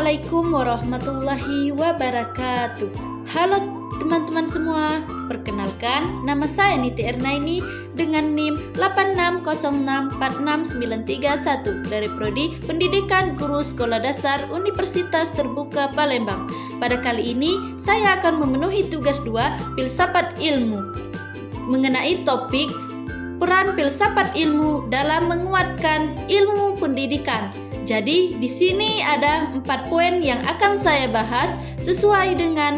Assalamualaikum warahmatullahi wabarakatuh. Halo teman-teman semua, perkenalkan nama saya Niti Ernaini dengan NIM 86064691 dari Prodi Pendidikan Guru Sekolah Dasar Universitas Terbuka Palembang. Pada kali ini saya akan memenuhi tugas 2 Filsafat Ilmu mengenai topik peran filsafat ilmu dalam menguatkan ilmu pendidikan. Jadi di sini ada 4 poin yang akan saya bahas sesuai dengan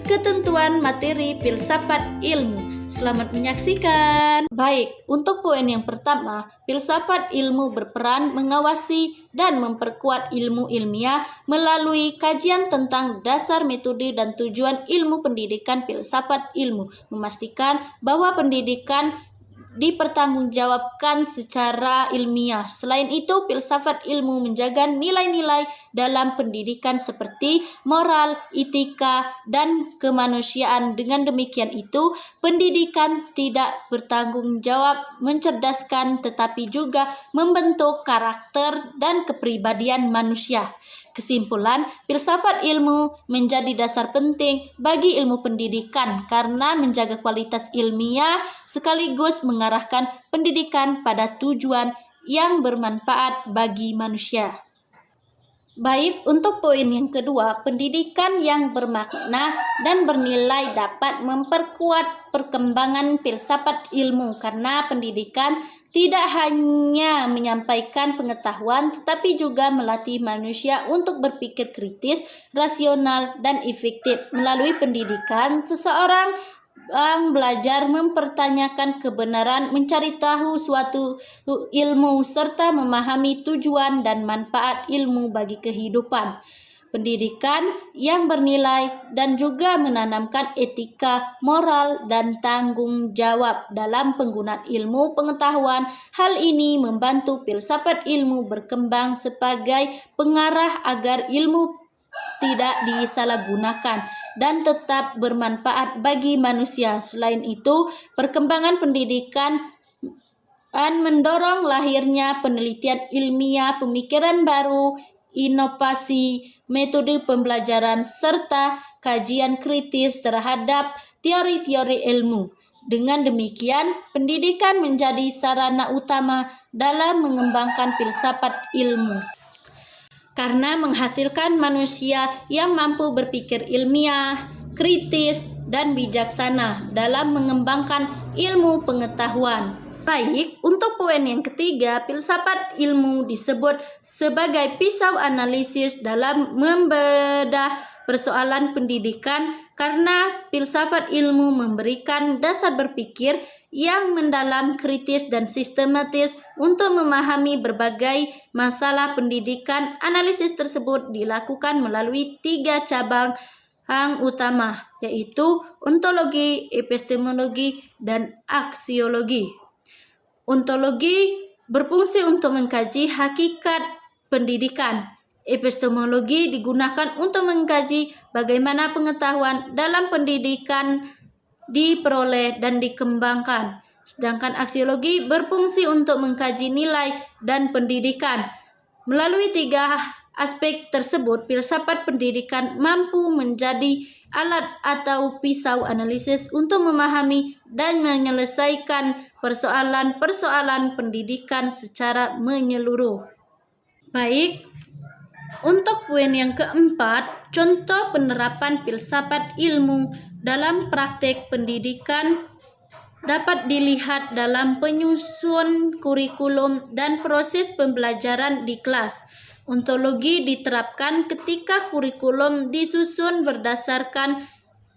ketentuan materi filsafat ilmu. Selamat menyaksikan. Baik, untuk poin yang pertama, filsafat ilmu berperan mengawasi dan memperkuat ilmu ilmiah melalui kajian tentang dasar metode dan tujuan ilmu pendidikan. Filsafat ilmu memastikan bahwa pendidikan dipertanggungjawabkan secara ilmiah. Selain itu, filsafat ilmu menjaga nilai-nilai dalam pendidikan seperti moral, etika, dan kemanusiaan. Dengan demikian itu, pendidikan tidak bertanggung jawab mencerdaskan tetapi juga membentuk karakter dan kepribadian manusia. Kesimpulan, filsafat ilmu menjadi dasar penting bagi ilmu pendidikan karena menjaga kualitas ilmiah sekaligus mengarahkan pendidikan pada tujuan yang bermanfaat bagi manusia. Baik, untuk poin yang kedua, pendidikan yang bermakna dan bernilai dapat memperkuat perkembangan filsafat ilmu karena pendidikan tidak hanya menyampaikan pengetahuan tetapi juga melatih manusia untuk berpikir kritis, rasional, dan efektif. Melalui pendidikan, seseorang belajar mempertanyakan kebenaran, mencari tahu suatu ilmu, serta memahami tujuan dan manfaat ilmu bagi kehidupan. Pendidikan yang bernilai dan juga menanamkan etika, moral, dan tanggung jawab dalam penggunaan ilmu pengetahuan. Hal ini membantu filsafat ilmu berkembang sebagai pengarah agar ilmu tidak disalahgunakan dan tetap bermanfaat bagi manusia. Selain itu, perkembangan pendidikan mendorong lahirnya penelitian ilmiah, pemikiran baru, inovasi, metode pembelajaran, serta kajian kritis terhadap teori-teori ilmu. Dengan demikian, pendidikan menjadi sarana utama dalam mengembangkan filsafat ilmu karena menghasilkan manusia yang mampu berpikir ilmiah, kritis, dan bijaksana dalam mengembangkan ilmu pengetahuan. Baik, untuk poin yang ketiga, filsafat ilmu disebut sebagai pisau analisis dalam membedah persoalan pendidikan karena filsafat ilmu memberikan dasar berpikir yang mendalam, kritis, dan sistematis untuk memahami berbagai masalah pendidikan. Analisis tersebut dilakukan melalui 3 cabang utama, yaitu ontologi, epistemologi, dan aksiologi. Ontologi berfungsi untuk mengkaji hakikat pendidikan. Epistemologi digunakan untuk mengkaji bagaimana pengetahuan dalam pendidikan diperoleh dan dikembangkan. Sedangkan aksiologi berfungsi untuk mengkaji nilai dan pendidikan. Melalui 3 aspek tersebut, filsafat pendidikan mampu menjadi alat atau pisau analisis untuk memahami dan menyelesaikan persoalan-persoalan pendidikan secara menyeluruh. Baik, untuk poin yang keempat, contoh penerapan filsafat ilmu dalam praktek pendidikan dapat dilihat dalam penyusun kurikulum dan proses pembelajaran di kelas. Ontologi diterapkan ketika kurikulum disusun berdasarkan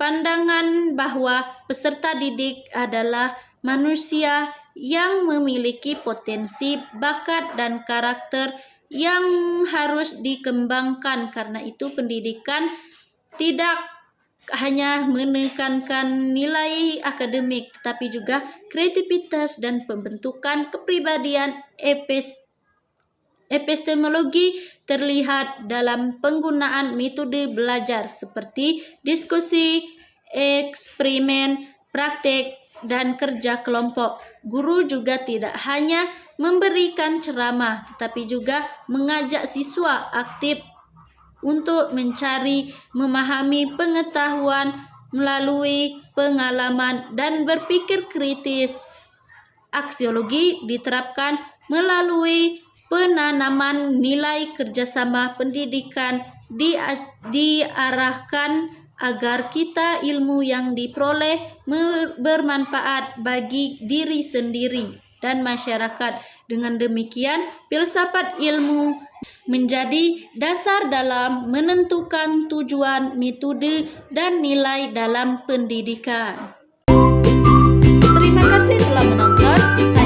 pandangan bahwa peserta didik adalah manusia yang memiliki potensi, bakat, dan karakter yang harus dikembangkan. Karena itu, pendidikan tidak hanya menekankan nilai akademik, tetapi juga kreativitas dan pembentukan kepribadian. Epistemologi terlihat dalam penggunaan metode belajar seperti diskusi, eksperimen, praktek, dan kerja kelompok. Guru juga tidak hanya memberikan ceramah, tetapi juga mengajak siswa aktif untuk mencari, memahami pengetahuan melalui pengalaman dan berpikir kritis. Aksiologi diterapkan melalui penanaman nilai kerjasama pendidikan diarahkan agar kita ilmu yang diperoleh bermanfaat bagi diri sendiri dan masyarakat. Dengan demikian, filsafat ilmu menjadi dasar dalam menentukan tujuan, metode, dan nilai dalam pendidikan. Terima kasih telah menonton.